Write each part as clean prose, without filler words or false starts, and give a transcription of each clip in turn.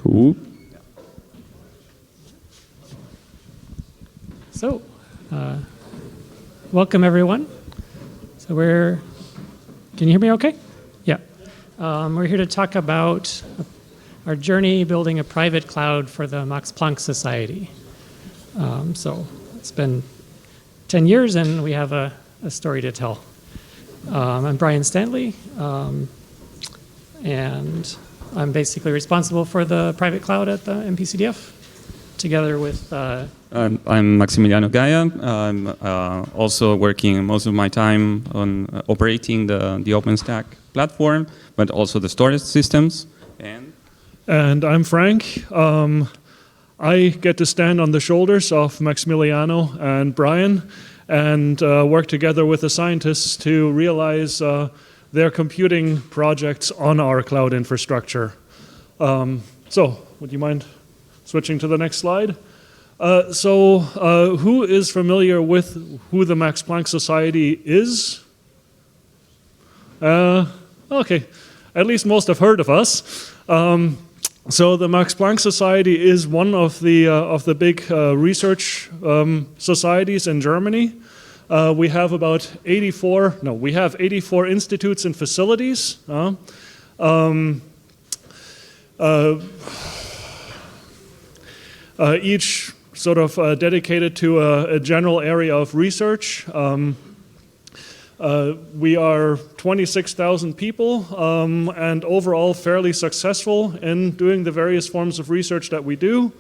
Ooh. So, welcome everyone. So can you hear me okay? Yeah. We're here to talk about our journey building a private cloud for the Max Planck Society. So it's been 10 years and we have a story to tell. I'm Brian Standley, and I'm basically responsible for the private cloud at the MPCDF, together with... I'm Maximiliano Geier. I'm also working most of my time on operating the OpenStack platform, but also the storage systems. And I'm Frank. I get to stand on the shoulders of Maximiliano and Brian and work together with the scientists to realize their computing projects on our cloud infrastructure. So, would you mind switching to the next slide? Who is familiar with who the Max Planck Society is? Okay, at least most have heard of us. So the Max Planck Society is one of the big research societies in Germany. We have about 84 institutes and facilities. Each sort of dedicated to a general area of research. We are 26,000 people and overall fairly successful in doing the various forms of research that we do.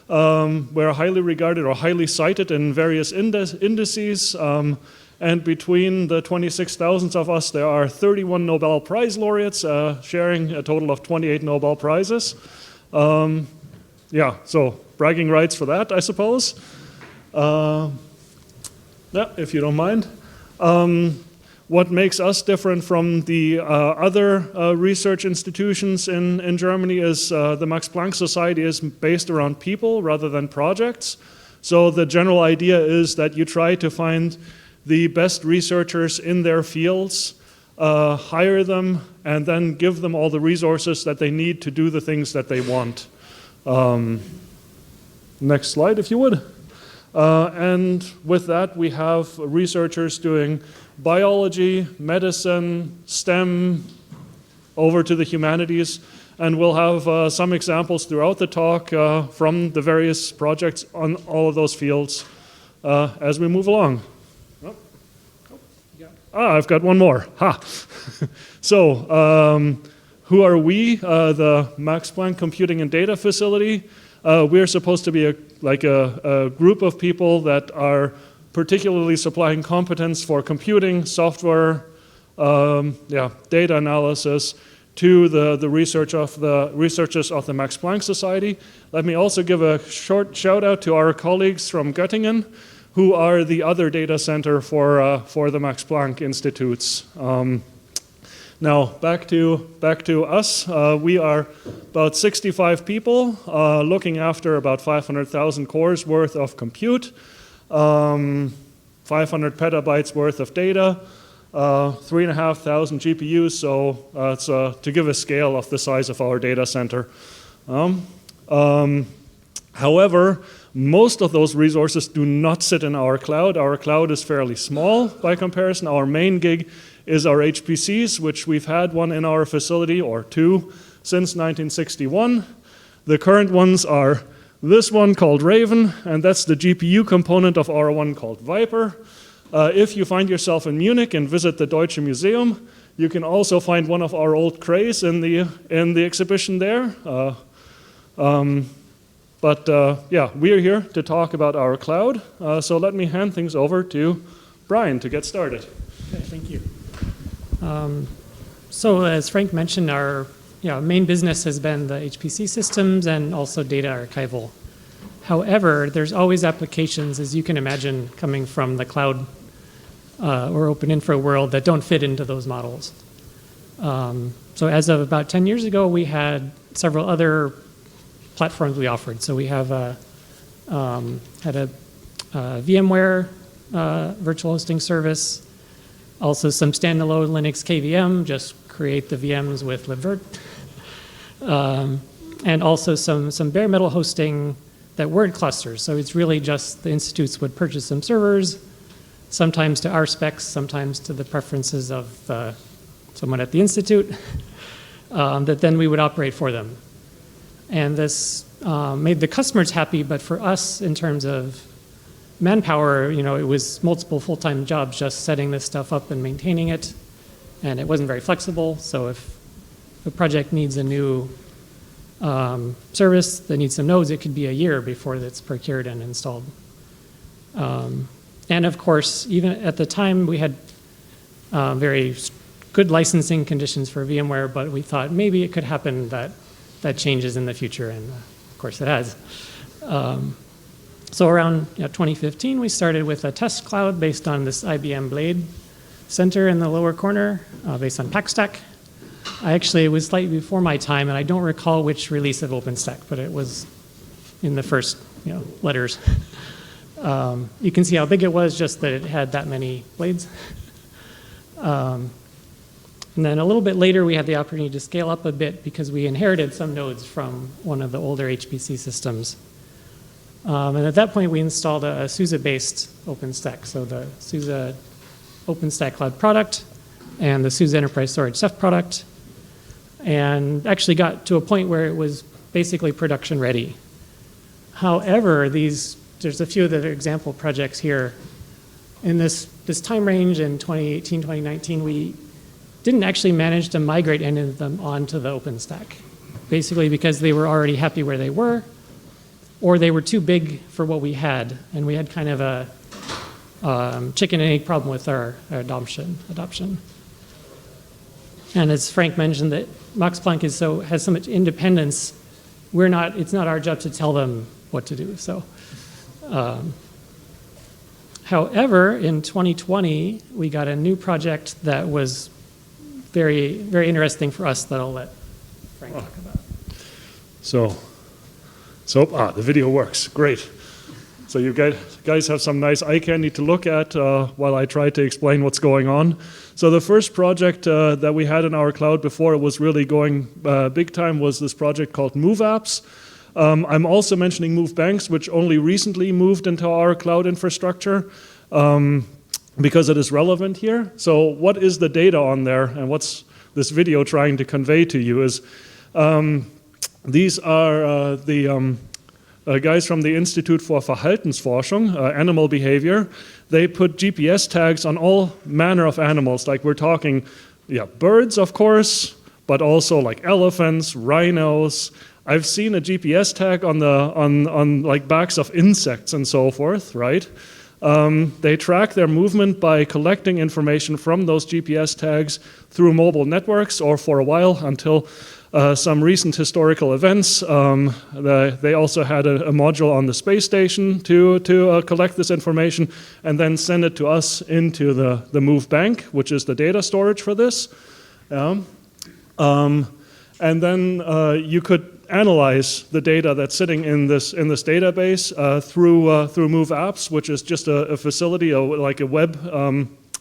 We're highly regarded or highly cited in various indices. And between the 26,000 of us, there are 31 Nobel Prize laureates sharing a total of 28 Nobel Prizes. Yeah, so bragging rights for that, I suppose. Yeah, if you don't mind. What makes us different from the other research institutions in Germany is the Max Planck Society is based around people rather than projects. So the general idea is that you try to find the best researchers in their fields, hire them, and then give them all the resources that they need to do the things that they want. Next slide, if you would. And with that, we have researchers doing biology, medicine, STEM, over to the humanities, and we'll have some examples throughout the talk from the various projects on all of those fields as we move along. I've got one more. Ha! So, who are we? The Max Planck Computing and Data Facility. We're supposed to be a group of people that are particularly supplying competence for computing, software, data analysis to the researchers of the Max Planck Society. Let me also give a short shout out to our colleagues from Göttingen, who are the other data center for the Max Planck Institutes. Now back to us. We are about 65 people looking after about 500,000 cores worth of compute, 500 petabytes worth of data, 3,500 GPUs. So it's to give a scale of the size of our data center. However, most of those resources do not sit in our cloud. Our cloud is fairly small by comparison. Our main gig is our HPCs, which we've had one in our facility, or two, since 1961. The current ones are this one called Raven, and that's the GPU component of our one called Viper. If you find yourself in Munich and visit the Deutsche Museum, you can also find one of our old Crays in the exhibition there. Yeah, we are here to talk about our cloud. So let me hand things over to Brian to get started. Okay, thank you. So as Frank mentioned, our main business has been the HPC systems and also data archival. However, there's always applications, as you can imagine, coming from the cloud or open infra world that don't fit into those models. So as of about 10 years ago, we had several other platforms we offered. So we have had a VMware virtual hosting service, also some standalone Linux KVM, just create the VMs with libvirt. and also some bare metal hosting that weren't clusters. So it's really just the institutes would purchase some servers, sometimes to our specs, sometimes to the preferences of someone at the institute, that then we would operate for them. And this made the customers happy, but for us, in terms of manpower, it was multiple full-time jobs just setting this stuff up and maintaining it, and it wasn't very flexible. So if a project needs a new service that needs some nodes, it could be a year before it's procured and installed. And of course, even at the time, we had very good licensing conditions for VMware, but we thought maybe it could happen that changes in the future, and of course it has. So around 2015, we started with a test cloud based on this IBM Blade center in the lower corner, based on PackStack. It was slightly before my time, and I don't recall which release of OpenStack, but it was in the first letters. You can see how big it was, just that it had that many blades. And then a little bit later, we had the opportunity to scale up a bit because we inherited some nodes from one of the older HPC systems. And at that point, we installed a SUSE-based OpenStack. So the SUSE OpenStack Cloud product and the SUSE Enterprise Storage Ceph product, and actually got to a point where it was basically production ready. However, there's a few other example projects here. In this time range in 2018, 2019, we didn't actually manage to migrate any of them onto the OpenStack, basically because they were already happy where they were, or they were too big for what we had, and we had kind of a chicken and egg problem with our adoption. And as Frank mentioned, that Max Planck has so much independence, it's not our job to tell them what to do. So, however, in 2020, we got a new project that was very, very interesting for us that I'll let Frank talk about. So the video works, great. So you guys have some nice eye candy to look at while I try to explain what's going on. So the first project that we had in our cloud before it was really going big time was this project called Move Apps. I'm also mentioning Move Banks, which only recently moved into our cloud infrastructure because it is relevant here. So what is the data on there, and what's this video trying to convey to you is these are the guys from the Institute for Verhaltensforschung, animal behavior. They put GPS tags on all manner of animals, like we're talking, birds, of course, but also like elephants, rhinos. I've seen a GPS tag on like backs of insects and so forth, right? They track their movement by collecting information from those GPS tags through mobile networks, or for a while until some recent historical events. They also had a module on the space station to collect this information and then send it to us into the Move Bank, which is the data storage for this. And then you could analyze the data that's sitting in this database through Move Apps, which is just a facility, like a web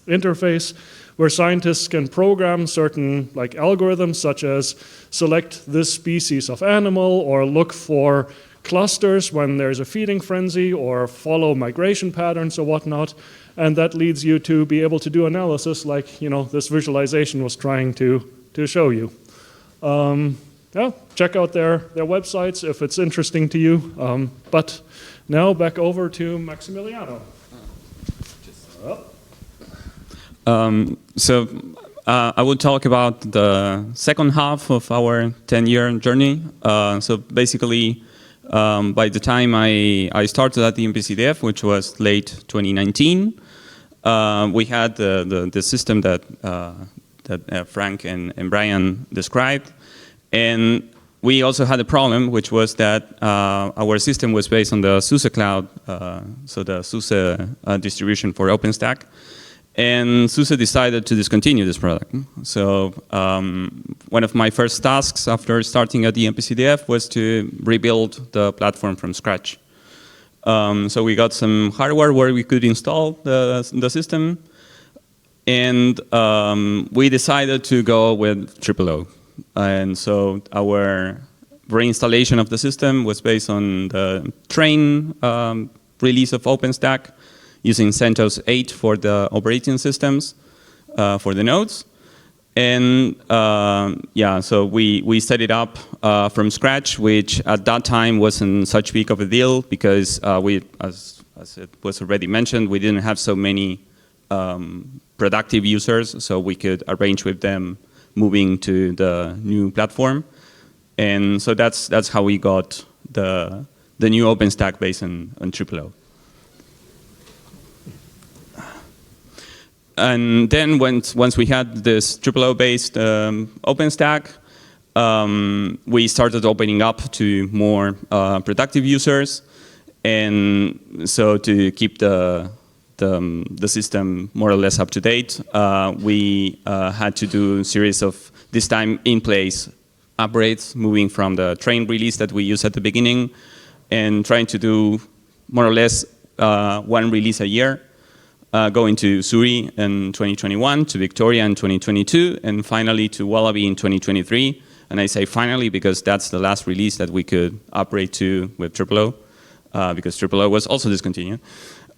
interface, where scientists can program certain like algorithms, such as select this species of animal, or look for clusters when there's a feeding frenzy, or follow migration patterns or whatnot. And that leads you to be able to do analysis like this visualization was trying to show you. Check out their websites if it's interesting to you. But now back over to Maximiliano. I will talk about the second half of our 10-year journey. So basically, by the time I started at the MPCDF, which was late 2019, we had the system that Frank and Brian described. And we also had a problem, which was that our system was based on the SUSE Cloud, so the SUSE distribution for OpenStack. And SUSE decided to discontinue this product. So one of my first tasks after starting at the MPCDF was to rebuild the platform from scratch. So we got some hardware where we could install the system. And we decided to go with OOO. And so our reinstallation of the system was based on the train release of OpenStack, using CentOS 8 for the operating systems for the nodes. And yeah, so we set it up from scratch, which at that time wasn't such big of a deal because as it was already mentioned, we didn't have so many productive users, so we could arrange with them moving to the new platform. And so that's how we got the new OpenStack based on OO. And then once we had this OO-based OpenStack, we started opening up to more productive users. And so to keep the system more or less up to date, we had to do a series of, this time in place, upgrades, moving from the train release that we used at the beginning and trying to do more or less one release a year. Going to Suri in 2021, to Victoria in 2022, and finally to Wallaby in 2023. And I say finally because that's the last release that we could upgrade to with OO, because OO was also discontinued.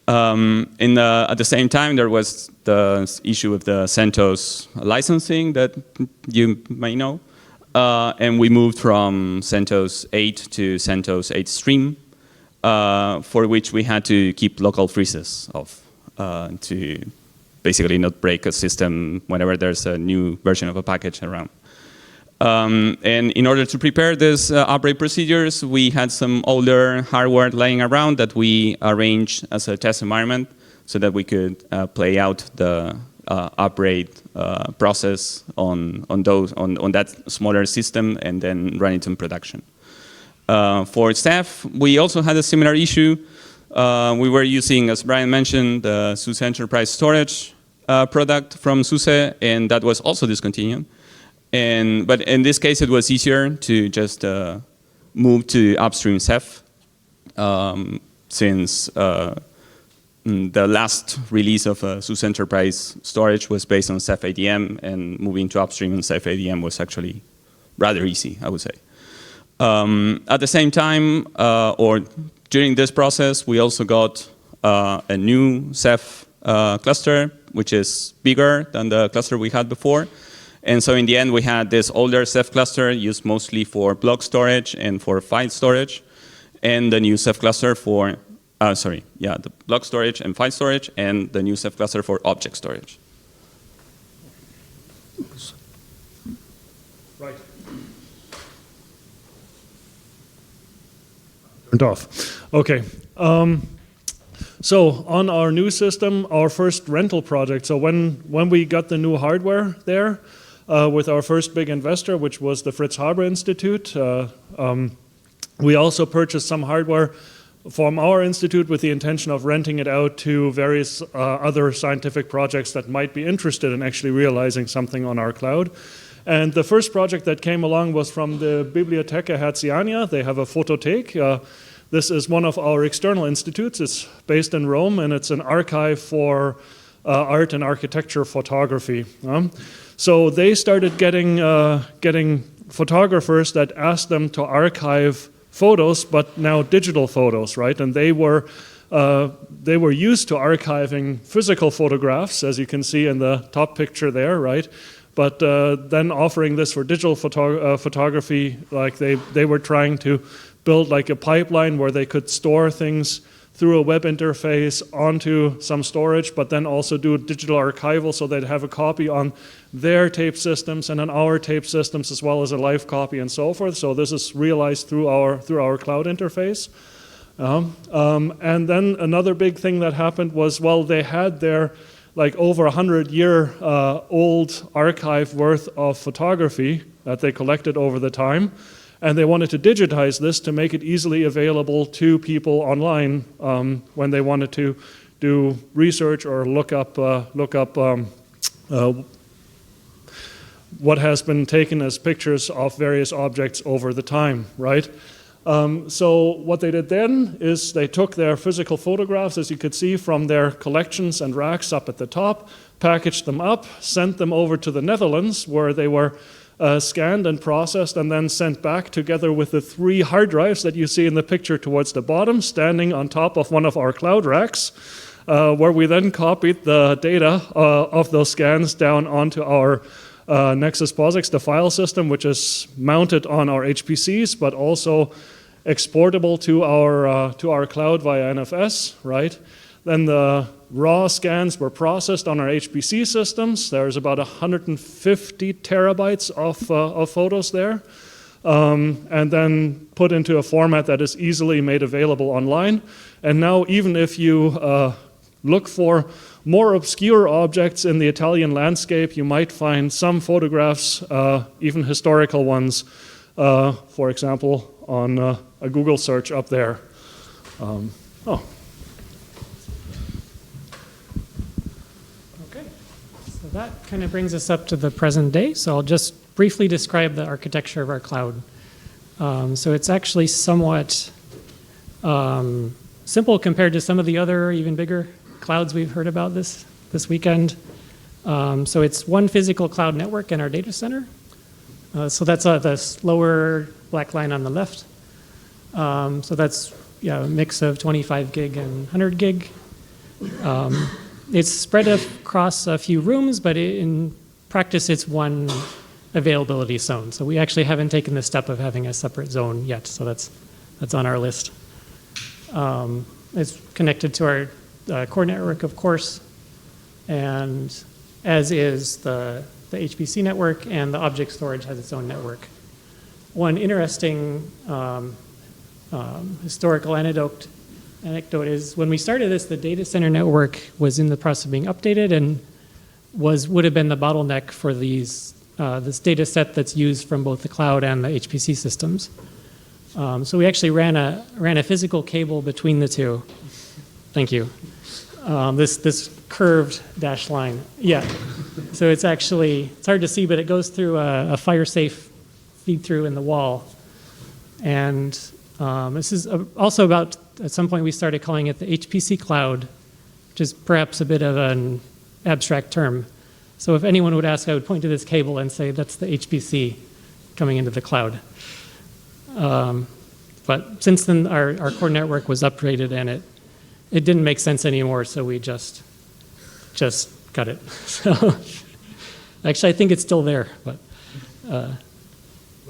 At the same time, there was the issue of the CentOS licensing that you may know. And we moved from CentOS 8 to CentOS 8 Stream, for which we had to keep local freezes off. To basically not break a system whenever there's a new version of a package around. And in order to prepare these upgrade procedures, we had some older hardware laying around that we arranged as a test environment so that we could play out the upgrade process on that smaller system and then run it in production. For Ceph, we also had a similar issue. We were using, as Brian mentioned, the SUSE Enterprise Storage product from SUSE, and that was also discontinued. But in this case, it was easier to just move to upstream Ceph, since the last release of SUSE Enterprise Storage was based on Ceph ADM, and moving to upstream on Ceph ADM was actually rather easy, I would say. At the same time, or during this process, we also got a new Ceph cluster, which is bigger than the cluster we had before. And so in the end, we had this older Ceph cluster used mostly for block storage and for file storage, and the new Ceph cluster for, the block storage and file storage, and the new Ceph cluster for object storage. Right. Turned off. Okay. So on our new system, our first rental project, so when we got the new hardware there, with our first big investor, which was the Fritz Haber Institute, we also purchased some hardware from our institute with the intention of renting it out to various other scientific projects that might be interested in actually realizing something on our cloud. And the first project that came along was from the Bibliotheca Hertziana. They have a photothek. This is one of our external institutes. It's based in Rome, and it's an archive for art and architecture photography. So they started getting photographers that asked them to archive photos, but now digital photos, right? And they were used to archiving physical photographs, as you can see in the top picture there, right? But then offering this for digital photography, like they were trying to build like a pipeline where they could store things through a web interface onto some storage, but then also do digital archival so they'd have a copy on their tape systems and on our tape systems, as well as a live copy and so forth. So this is realized through our cloud interface. And then another big thing that happened was, well, they had their like over 100-year old archive worth of photography that they collected over the time. And they wanted to digitize this to make it easily available to people online when they wanted to do research or look up what has been taken as pictures of various objects over the time, right? So what they did then is they took their physical photographs, as you could see from their collections and racks up at the top, packaged them up, sent them over to the Netherlands, where they were scanned and processed and then sent back together with the 3 hard drives that you see in the picture towards the bottom, standing on top of one of our cloud racks, where we then copied the data of those scans down onto our Nexus POSIX, the file system, which is mounted on our HPCs, but also exportable to our cloud via NFS, right? Then the raw scans were processed on our HPC systems. There's about 150 terabytes of photos there, and then put into a format that is easily made available online. And now, even if you look for more obscure objects in the Italian landscape, you might find some photographs, even historical ones, for example, on a Google search up there. That kind of brings us up to the present day. So I'll just briefly describe the architecture of our cloud. So it's actually somewhat simple compared to some of the other even bigger clouds we've heard about this weekend. So it's one physical cloud network in our data center. So that's the lower black line on the left. So that's a mix of 25 gig and 100 gig. It's spread across a few rooms, but in practice, it's one availability zone. So we actually haven't taken the step of having a separate zone yet. So that's on our list. It's connected to our core network, of course, and as is the HPC network, and the object storage has its own network. One interesting historical anecdote is when we started this, the data center network was in the process of being updated and would have been the bottleneck for this data set that's used from both the cloud and the HPC systems. So we actually ran a physical cable between the two. Thank you. This curved dashed line. Yeah. So it's hard to see, but it goes through a fire-safe feed-through in the wall. And this is also about, at some point we started calling it the HPC Cloud, which is perhaps a bit of an abstract term. So if anyone would ask, I would point to this cable and say that's the HPC coming into the cloud. But since then, our core network was upgraded and it didn't make sense anymore, so we just cut it. So actually, I think it's still there, but the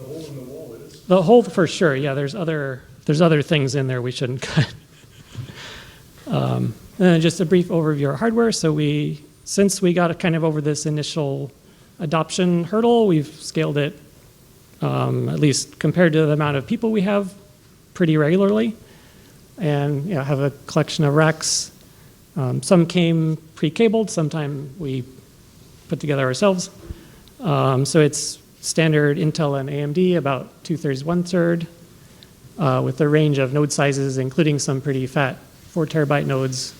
hole in the wall is. The hole for sure. Yeah, there's other things in there we shouldn't cut. And then just a brief overview of our hardware. So since we got kind of over this initial adoption hurdle, we've scaled it, at least compared to the amount of people we have, pretty regularly. And have a collection of racks. Some came pre-cabled, sometimes we put together ourselves. So it's standard Intel and AMD, about 2/3, 1/3, with a range of node sizes, including some pretty fat 4 terabyte nodes,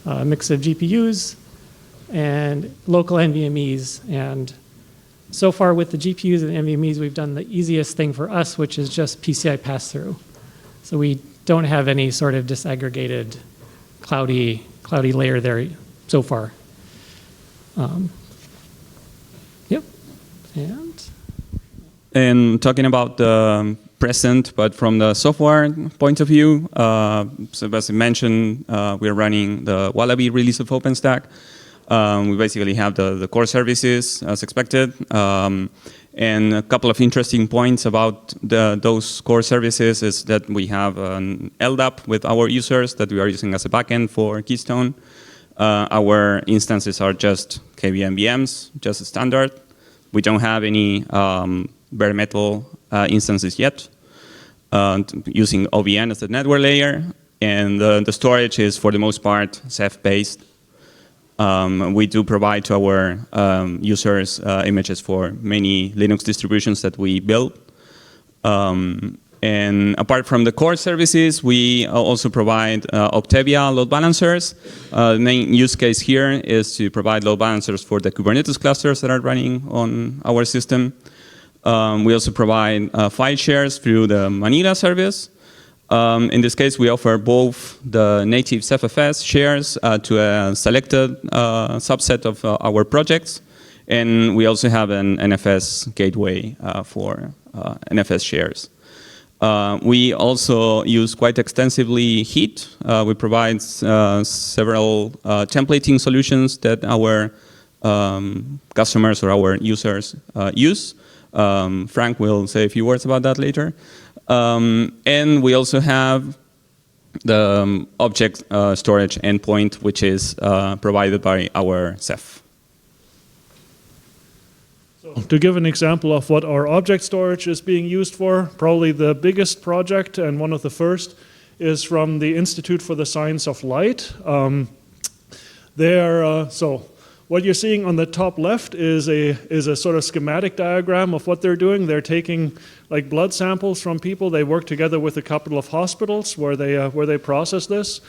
a mix of GPUs, and local NVMEs. And so far with the GPUs and NVMEs, we've done the easiest thing for us, which is just PCI pass-through. So we don't have any sort of disaggregated cloudy layer there so far. Yep. And talking about the present, but from the software point of view, so as I mentioned, we're running the Wallaby release of OpenStack. We basically have the core services as expected. And a couple of interesting points about those core services is that we have an LDAP with our users that we are using as a backend for Keystone. Our instances are just KVM VMs, just standard. We don't have any baremetal instances yet, using OVN as the network layer. And the storage is, for the most part, Ceph-based. We do provide to our users images for many Linux distributions that we build. And apart from the core services, we also provide Octavia load balancers. The main use case here is to provide load balancers for the Kubernetes clusters that are running on our system. We also provide file shares through the Manila service. In this case, we offer both the native CephFS shares to a selected subset of our projects, And we also have an NFS gateway for NFS shares. We also use quite extensively Heat. We provide several templating solutions that our customers or our users use. Frank will say a few words about that later. And we also have the object storage endpoint, which is provided by our Ceph. So, to give an example of what our object storage is being used for, probably the biggest project and one of the first is from the Institute for the Science of Light. So what you're seeing on the top left is a sort of schematic diagram of what they're doing. They're taking like blood samples from people. They work together with a couple of hospitals where they process this.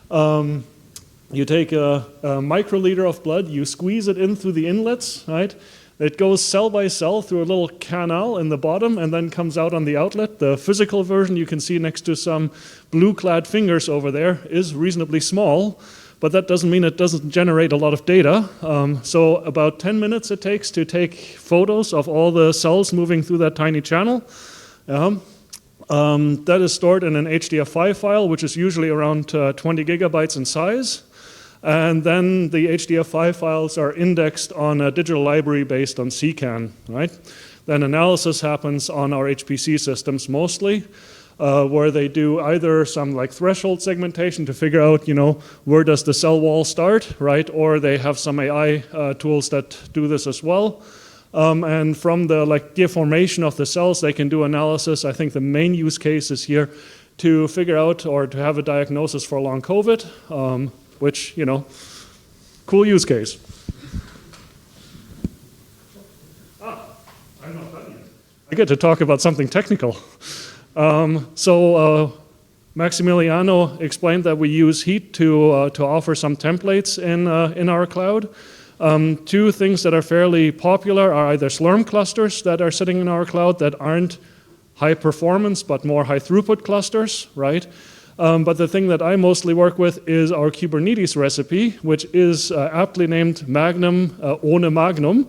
You take a microliter of blood, you squeeze it in through the inlets, right? It goes cell by cell through a little canal in the bottom and then comes out on the outlet. The physical version you can see next to some blue-clad fingers over there is reasonably small, but that doesn't mean it doesn't generate a lot of data. So about 10 minutes it takes to take photos of all the cells moving through that tiny channel. That is stored in an HDF5 file, which is usually around 20 gigabytes in size. And then the HDF5 files are indexed on a digital library based on CCAN, right? Then analysis happens on our HPC systems mostly, where they do either some like threshold segmentation to figure out, where does the cell wall start, right? Or they have some AI tools that do this as well. And from the deformation of the cells, they can do analysis. I think the main use case is here to figure out or to have a diagnosis for long COVID. Which, cool use case. I'm not done yet. I get to talk about something technical. Maximiliano explained that we use Heat to offer some templates in our cloud. Two things that are fairly popular are either Slurm clusters that are sitting in our cloud that aren't high performance but more high throughput clusters, right? But the thing that I mostly work with is our Kubernetes recipe, which is aptly named Magnum ohne Magnum,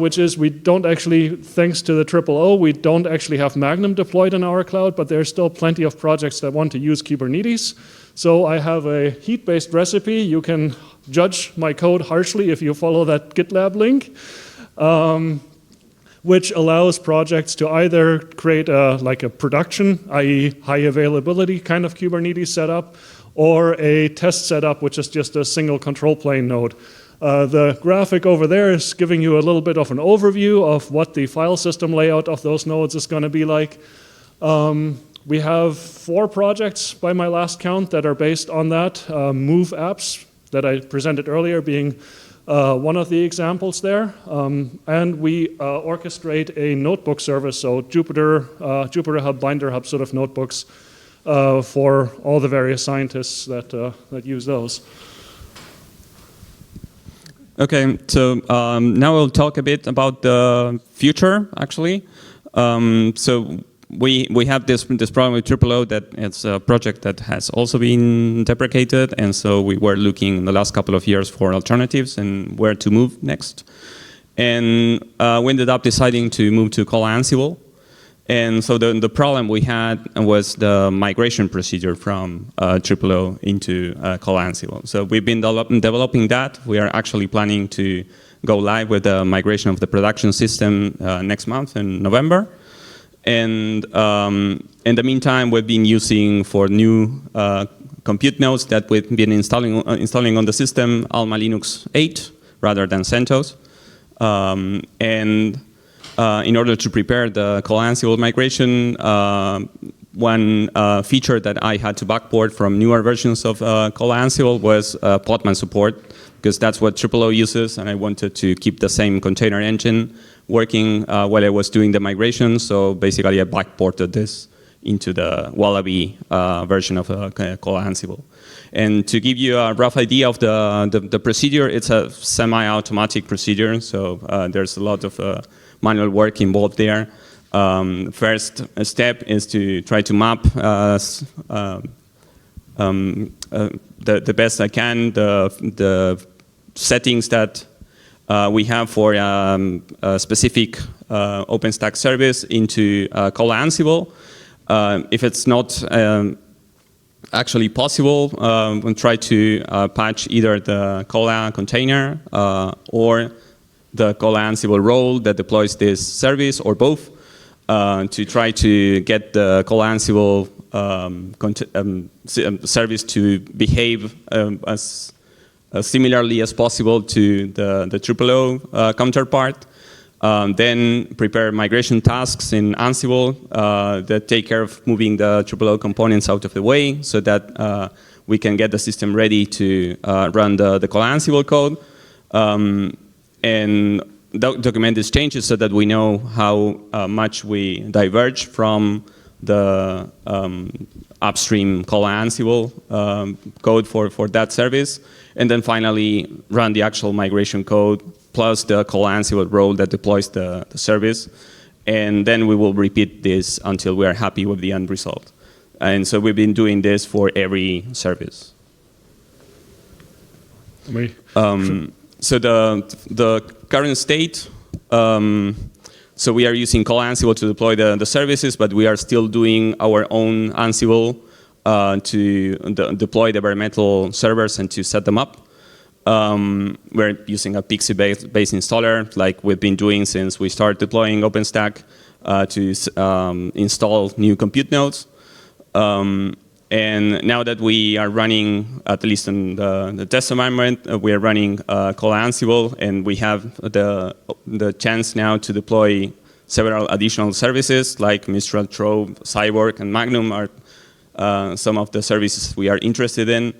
which is we don't actually, thanks to the OOO, we don't actually have Magnum deployed in our cloud, but there's still plenty of projects that want to use Kubernetes. So I have a Heat-based recipe. You can judge my code harshly if you follow that GitLab link. Which allows projects to either create a production, i.e. high availability kind of Kubernetes setup, or a test setup, which is just a single control plane node. The graphic over there is giving you a little bit of an overview of what the file system layout of those nodes is going to be like. We have 4 projects by my last count that are based on that. Move apps that I presented earlier being one of the examples there, and we orchestrate a notebook service, so Jupyter Hub, Binder Hub sort of notebooks for all the various scientists that use those. Okay, so now we'll talk a bit about the future, actually. So we have this problem with OOO that it's a project that has also been deprecated, and so we were looking in the last couple of years for alternatives and where to move next. And we ended up deciding to move to Call Ansible. And so the problem we had was the migration procedure from OOO into Call Ansible. So we've been developing that. We are actually planning to go live with the migration of the production system next month in November. And in the meantime, we've been using for new compute nodes that we've been installing on the system Alma Linux 8 rather than CentOS. In order to prepare the Call Ansible migration, one feature that I had to backport from newer versions of Call Ansible was Podman support, because that's what OOO uses, and I wanted to keep the same container engine working while I was doing the migration. So basically I backported this into the Wallaby version of Call Ansible. And to give you a rough idea of the procedure, it's a semi-automatic procedure, so there's a lot of manual work involved there. First step is to try to map the best I can the settings that we have for a specific OpenStack service into call Ansible. If it's not actually possible, we'll try to patch either the Cola container or the Cola Ansible role that deploys this service, or both, to try to get the Cola Ansible service to behave as similarly as possible to the OOO counterpart. Then prepare migration tasks in Ansible that take care of moving the OOO components out of the way so that we can get the system ready to run the Cola Ansible code. And document these changes so that we know how much we diverge from the upstream Cola Ansible code for that service. And then finally run the actual migration code plus the Cola Ansible role that deploys the service. And then we will repeat this until we are happy with the end result. And so we've been doing this for every service. So the current state, so we are using Cola Ansible to deploy the services, but we are still doing our own Ansible to deploy the baremetal servers and to set them up. We're using a PXE-based installer, like we've been doing since we started deploying OpenStack to install new compute nodes. And now that we are running, at least in the test environment, we are running Cola Ansible, and we have the chance now to deploy several additional services like Mistral, Trove, Cyborg, and Magnum are some of the services we are interested in.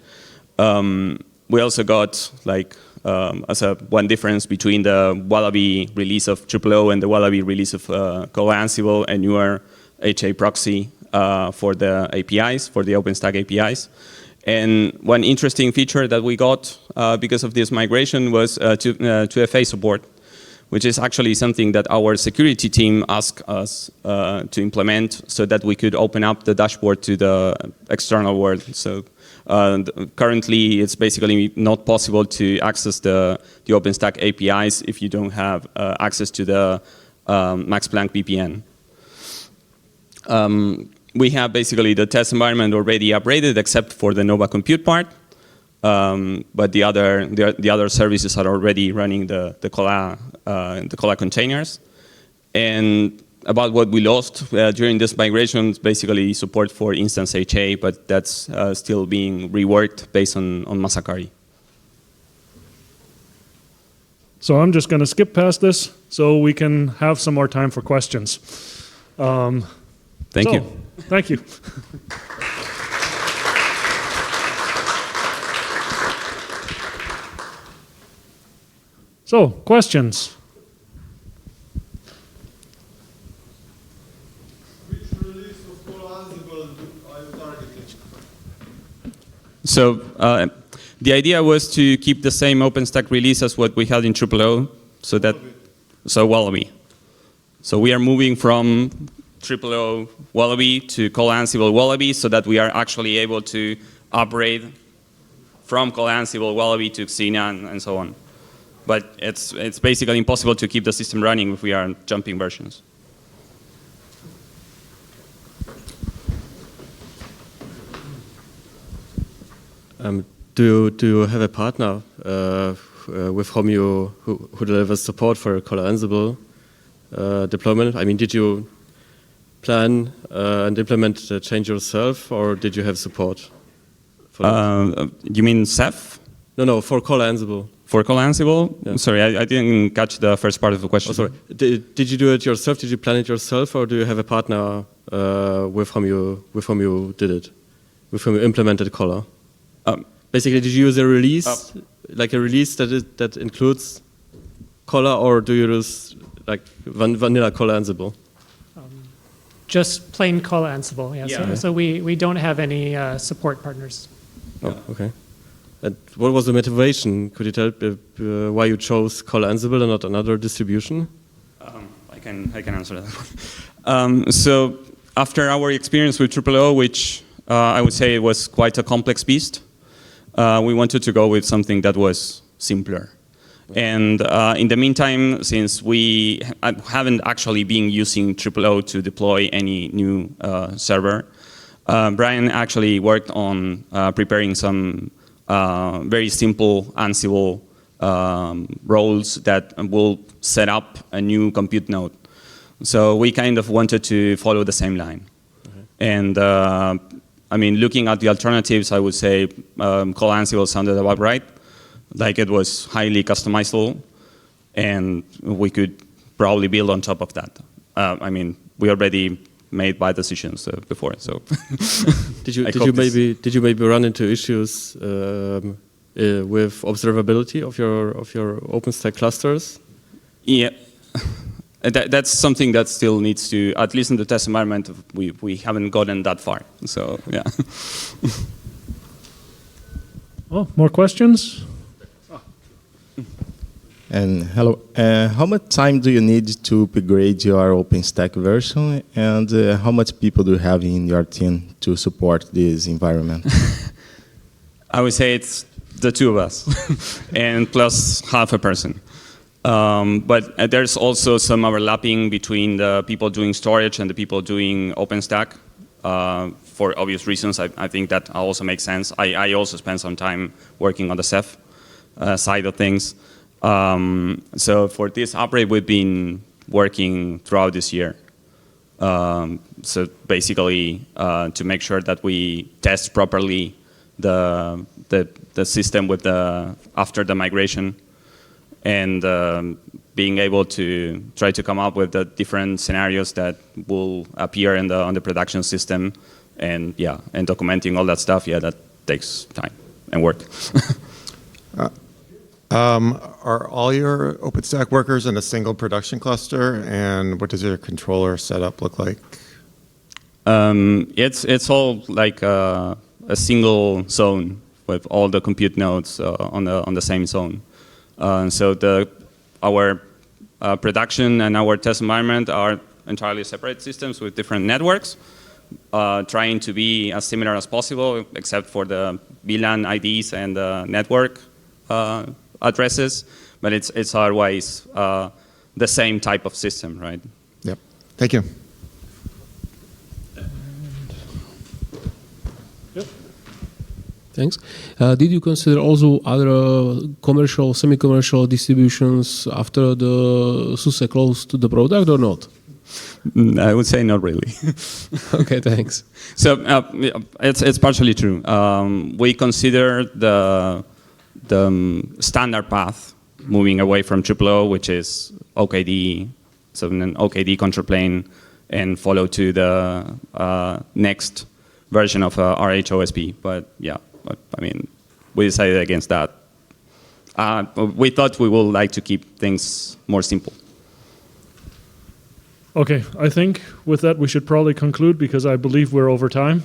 We also got, like, as one difference between the Wallaby release of OOO and the Wallaby release of Cola Ansible, a newer HA proxy for the APIs, for the OpenStack APIs. And one interesting feature that we got because of this migration was 2FA support, which is actually something that our security team asked us to implement so that we could open up the dashboard to the external world. So currently, it's basically not possible to access the OpenStack APIs if you don't have access to the Max Planck VPN. We have basically the test environment already upgraded except for the Nova Compute part, but the other services are already running the Cola containers. And about what we lost during this migration is basically support for instance HA, but that's still being reworked based on Masakari. So I'm just going to skip past this so we can have some more time for questions. Thank you. Thank you. So, questions? Which release of Cola Ansible are you targeting? So the idea was to keep the same OpenStack release as what we had in OOO, so Wallaby. So we are moving from OOO Wallaby to Cola Ansible Wallaby so that we are actually able to upgrade from Cola Ansible Wallaby to Xena and so on. But it's basically impossible to keep the system running if we are jumping versions. Do you have a partner with whom who delivers support for Cola Ansible deployment? I mean, did you plan and implement the change yourself, or did you have support? For you mean Ceph? No, for Cola Ansible. For Cola Ansible? Yeah. Sorry, I didn't catch the first part of the question. Oh, sorry. Did you do it yourself? Did you plan it yourself, or do you have a partner with whom you did it, with whom you implemented Cola? Basically, did you use a release, like a release that includes Cola, or do you use like vanilla Cola Ansible? Just plain Cola Ansible, yeah. Yeah. So we don't have any support partners. Oh, okay. And what was the motivation? Could you tell why you chose Cola Ansible and not another distribution? I can answer that. So after our experience with OOO, which I would say was quite a complex beast, we wanted to go with something that was simpler. And in the meantime, since we haven't actually been using OOO to deploy any new server, Brian actually worked on preparing some very simple Ansible roles that will set up a new compute node. So we kind of wanted to follow the same line. And I mean, looking at the alternatives, I would say call Ansible sounded about right. Like it was highly customizable, and we could probably build on top of that. I mean, we already made bad decisions before, so. Did you maybe run into issues with observability of your OpenStack clusters? Yeah, that's something that still needs to, at least in the test environment, we haven't gotten that far. So yeah. Oh, more questions? And hello, how much time do you need to upgrade your OpenStack version, and how much people do you have in your team to support this environment? I would say it's the two of us, and plus half a person. But there's also some overlapping between the people doing storage and the people doing OpenStack. For obvious reasons, I think that also makes sense. I also spent some time working on the Ceph side of things. So for this upgrade, we've been working throughout this year. So basically, to make sure that we test properly the system with after the migration, and being able to try to come up with the different scenarios that will appear on the production system, and yeah, and documenting all that stuff. Yeah, that takes time and work. Are all your OpenStack workers in a single production cluster, and what does your controller setup look like? It's all like a single zone with all the compute nodes on the same zone. So our production and our test environment are entirely separate systems with different networks, trying to be as similar as possible, except for the VLAN IDs and the network addresses, but it's otherwise the same type of system, right? Yep. Thank you. Yep. Thanks. Did you consider also other commercial, semi-commercial distributions after the SUSE closed the product or not? I would say not really. Okay, thanks. So it's partially true. We consider the standard path moving away from OOO, which is OKD, so an OKD control plane, and follow to the next version of RHOSP. But yeah, I mean, we decided against that. We thought we would like to keep things more simple. Okay, I think with that we should probably conclude because I believe we're over time.